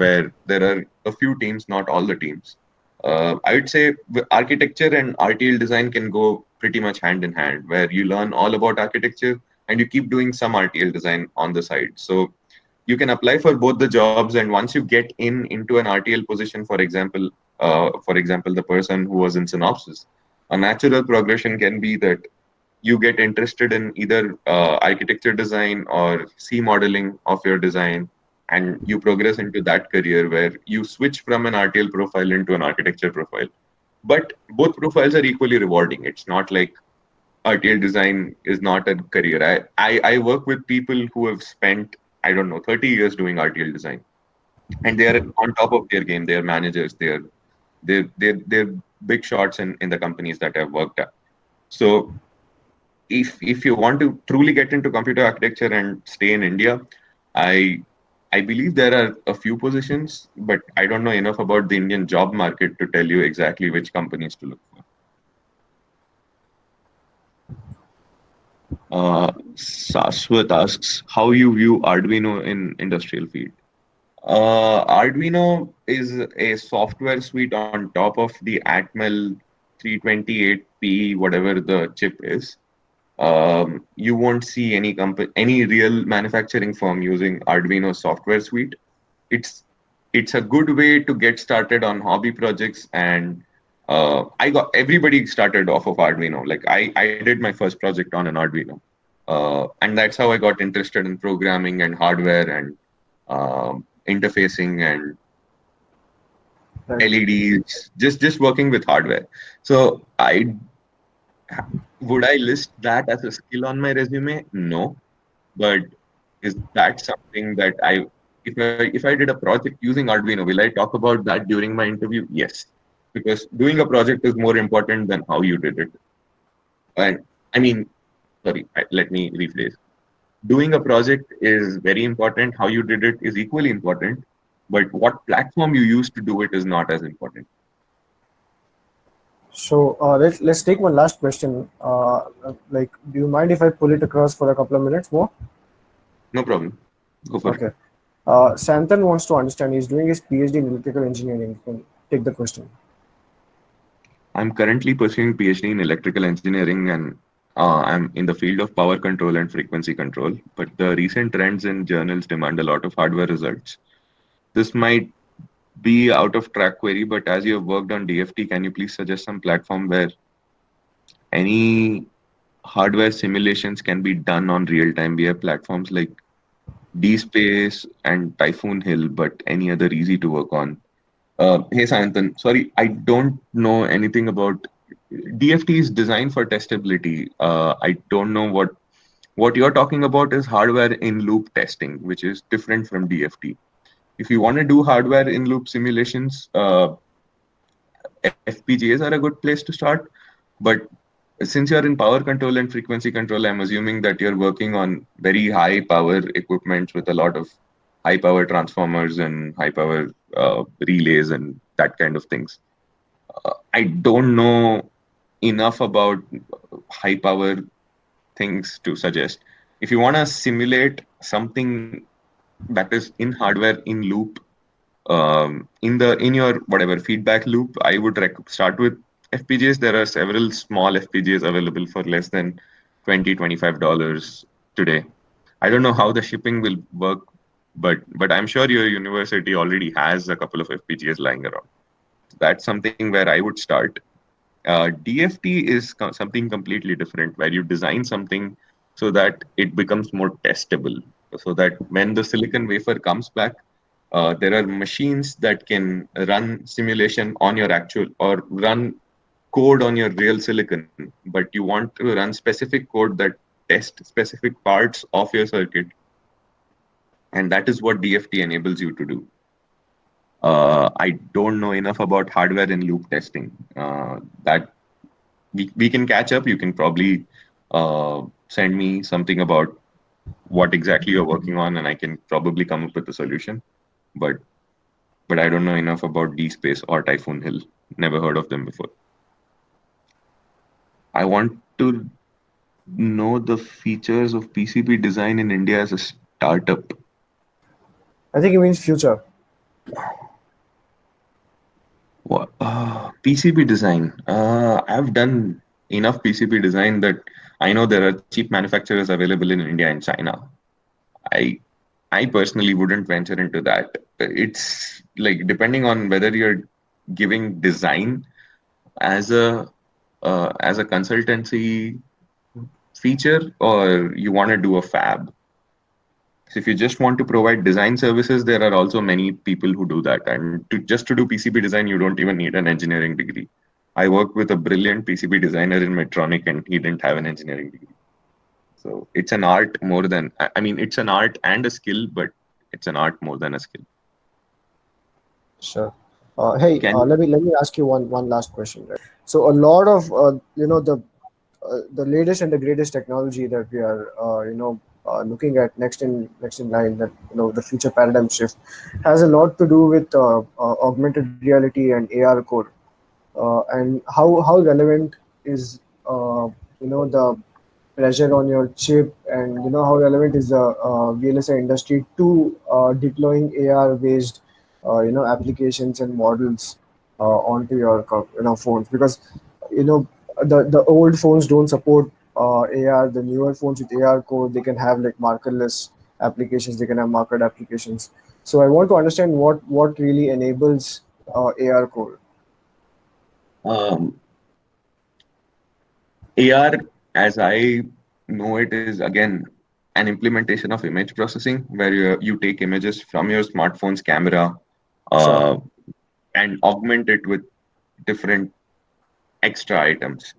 A: where there are a few teams, not all the teams. I would say architecture and RTL design can go pretty much hand in hand, where you learn all about architecture and you keep doing some RTL design on the side. So you can apply for both the jobs, and once you get in into an RTL position, for example, the person who was in synopsis, a natural progression can be that you get interested in either architecture design or C modeling of your design, and you progress into that career where you switch from an RTL profile into an architecture profile. But both profiles are equally rewarding. It's not like RTL design is not a career. I work with people who have spent, I don't know, 30 years doing RTL design, and they are on top of their game. They are managers. They're big shots in the companies that I've worked at. So if you want to truly get into computer architecture and stay in India, I I believe there are a few positions, but I don't know enough about the Indian job market to tell you exactly which companies to look for. Saswat asks how you view Arduino in industrial field. Arduino is a software suite on top of the Atmel 328P, whatever the chip is. You won't see any real manufacturing firm using Arduino software suite. It's it's a good way to get started on hobby projects, and I got everybody started off of Arduino. Like I did my first project on an Arduino, and that's how I got interested in programming and hardware and interfacing and
B: Right.
A: LEDs, just working with hardware. So I would I list that as a skill on my resume? No, but is that something that if I did a project using Arduino, will I talk about that during my interview? Yes, because doing a project is more important than how you did it. And I mean, sorry, let me rephrase. Doing a project is very important. How you did it is equally important, but what platform you use to do it is not as important.
B: So let's take one last question. Like, do you mind if I pull it across for a couple of minutes more?
A: No problem. Go for it.
B: Okay. Santhan wants to understand. He's doing his PhD in electrical engineering. You can take the question.
A: I'm currently pursuing PhD in electrical engineering, and I'm in the field of power control and frequency control. But the recent trends in journals demand a lot of hardware results. This might be out of track query, but as you have worked on DFT, can you please suggest some platform where any hardware simulations can be done on real time? We have platforms like DSpace and Typhoon Hill, but any other easy to work on? Hey, Sanatan, sorry, I don't know anything about DFT is designed for testability. I don't know what you're talking about is hardware in loop testing, which is different from DFT. If you want to do hardware in loop simulations, FPGAs are a good place to start. But since you're in power control and frequency control, I'm assuming that you're working on very high power equipment with a lot of high power transformers and high power relays and that kind of things. I don't know enough about high power things to suggest. If you want to simulate something that is in hardware in loop, in your whatever feedback loop, I would start with FPGAs. There are several small FPGAs available for less than $20-$25 today. I don't know how the shipping will work, but I'm sure your university already has a couple of FPGAs lying around. That's something where I would start. DFT is something completely different, where you design something so that it becomes more testable. So that when the silicon wafer comes back, there are machines that can run simulation on your actual or run code on your real silicon, but you want to run specific code that test specific parts of your circuit, and that is what DFT enables you to do. I don't know enough about hardware in loop testing. That we can catch up. You can probably send me something about what exactly you're working on, and I can probably come up with a solution. But but I don't know enough about DSpace or Typhoon Hill. Never heard of them before. I want to know the features of PCB design in India as a startup.
B: I think it means future.
A: PCB design. I've done enough PCB design that I know there are cheap manufacturers available in India and China. I I personally wouldn't venture into that. It's like depending on whether you're giving design as a consultancy feature or you want to do a fab. So if you just want to provide design services, there are also many people who do that. And just to do PCB design, you don't even need an engineering degree. I worked with a brilliant PCB designer in Medtronic, and he didn't have an engineering degree. So it's an art more than I mean, it's an art and a skill, but it's an art more than a skill.
B: Sure. Hey,
A: Can
B: let me ask you one last question, right? So a lot of the latest and the greatest technology that we are looking at next in line, that the future paradigm shift has a lot to do with augmented reality and AR core, and how relevant is the pressure on your chip, and how relevant is the VLSI industry to deploying AR based applications and models onto your phones, because the old phones don't support AR. The newer phones with AR code, they can have like markerless applications, they can have markered applications. So I want to understand what really enables AR code.
A: um, AR, as I know it, is again an implementation of image processing where you take images from your smartphone's camera
B: Sure.
A: uh, and augment it with different extra items.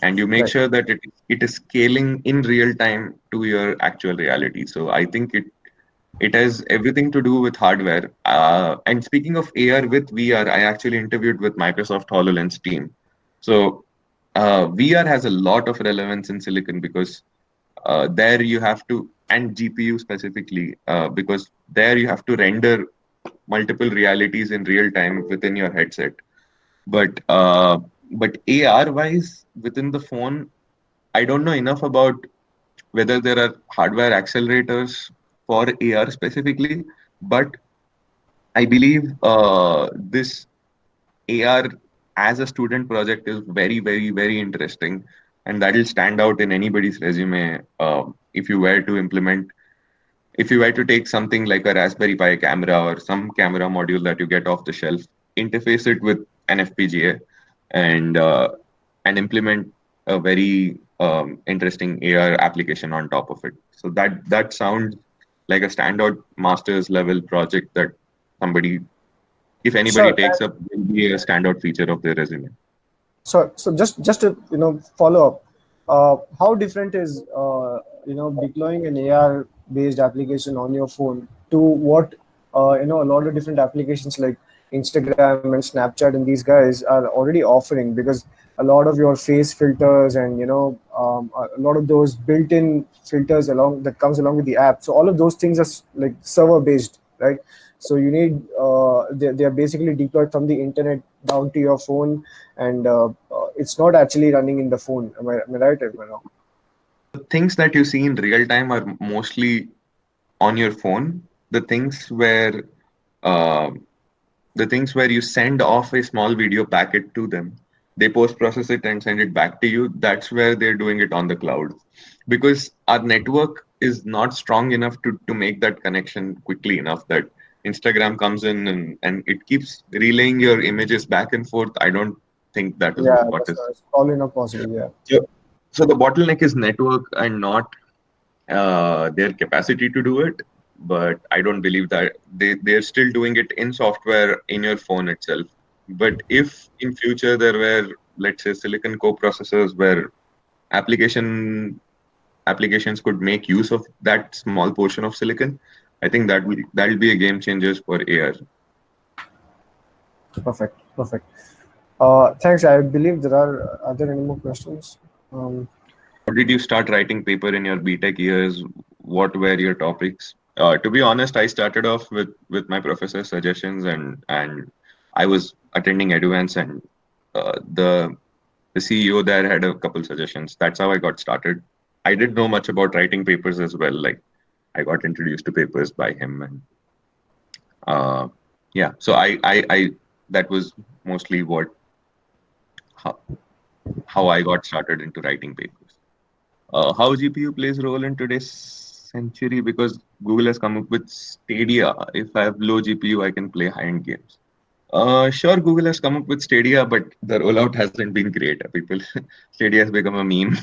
A: And you make
B: Right.
A: sure that it is scaling in real time to your actual reality. So I think it has everything to do with hardware. And speaking of AR with VR, I actually interviewed with Microsoft HoloLens team. So VR has a lot of relevance in silicon because there you have to, and GPU specifically, because there you have to render multiple realities in real time within your headset. But but AR wise within the phone, I don't know enough about whether there are hardware accelerators for AR specifically, but I believe this AR as a student project is very, very, very interesting, and that will stand out in anybody's resume if you were to implement. If you were to take something like a Raspberry Pi camera or some camera module that you get off the shelf, interface it with an FPGA, and implement a very interesting AR application on top of it. So that sounds like a standout master's level project that somebody, if anybody
B: Sure.
A: takes up, will be a standout feature of their resume.
B: So just to follow up, how different is deploying an AR based application on your phone to what a lot of different applications like Instagram and Snapchat and these guys are already offering, because a lot of your face filters and a lot of those built-in filters along that comes along with the app. So all of those things are like server based, right? So you need they are basically deployed from the internet down to your phone, and it's not actually running in the phone. Am I right? Am I wrong?
A: The things that you see in real time are mostly on your phone. The things where uh, the things where you send off a small video packet to them, they post process it and send it back to you. That's where they're doing it on the cloud, because our network is not strong enough to make that connection quickly enough that Instagram comes in and it keeps relaying your images back and forth. I don't. think that is
B: Yeah,
A: what
B: that's
A: is.
B: probably not possible. Yeah.
A: So, so the bottleneck is network and not their capacity to do it. But I don't believe that they're still doing it in software in your phone itself. But if in future there were, let's say, silicon co-processors where application applications could make use of that small portion of silicon, I think that'll be a game changer for AR.
B: Perfect. Perfect. Thanks. I believe are there any more questions? Um,
A: How did you start writing paper in your BTech years? What were your topics? To be honest, I started off with my professor's suggestions, and I was attending Eduvance, and the CEO there had a couple suggestions. That's how I got started. I didn't know much about writing papers as well. Like I got introduced to papers by him, and uh, yeah. So I that was mostly what how, how I got started into writing papers. How GPU plays a role in today's century, because Google has come up with Stadia. If I have low GPU, I can play high-end games. Sure, Google has come up with Stadia, but the rollout hasn't been great. People, Stadia has become a meme.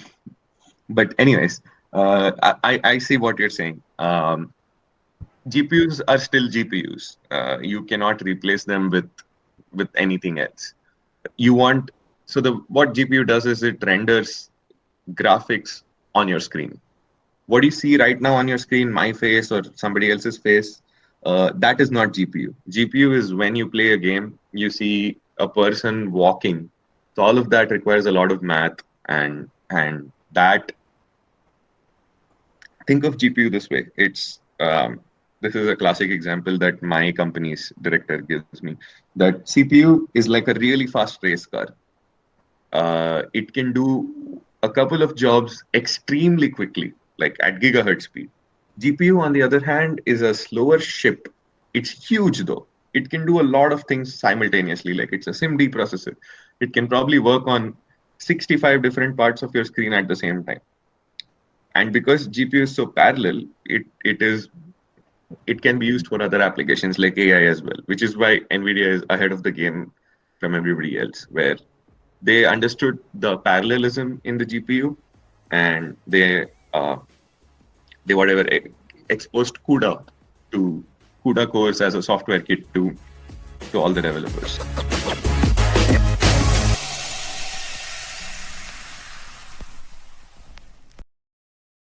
A: But anyways, I see what you're saying. GPUs are still GPUs. You cannot replace them with anything else. You want so the what GPU does is it renders graphics on your screen. What you see right now on your screen, my face or somebody else's face, that is not GPU. GPU is when you play a game, you see a person walking. So all of that requires a lot of math, and that think of GPU this way. This is a classic example that my company's director gives me. That CPU is like a really fast race car. It can do a couple of jobs extremely quickly, like at gigahertz speed. GPU, on the other hand, is a slower ship. It's huge though. It can do a lot of things simultaneously, like it's a SIMD processor. It can probably work on 65 different parts of your screen at the same time. And because GPU is so parallel, it can be used for other applications like AI as well, which is why NVIDIA is ahead of the game from everybody else, where they understood the parallelism in the GPU, and they whatever exposed CUDA to CUDA cores as a software kit to all the developers.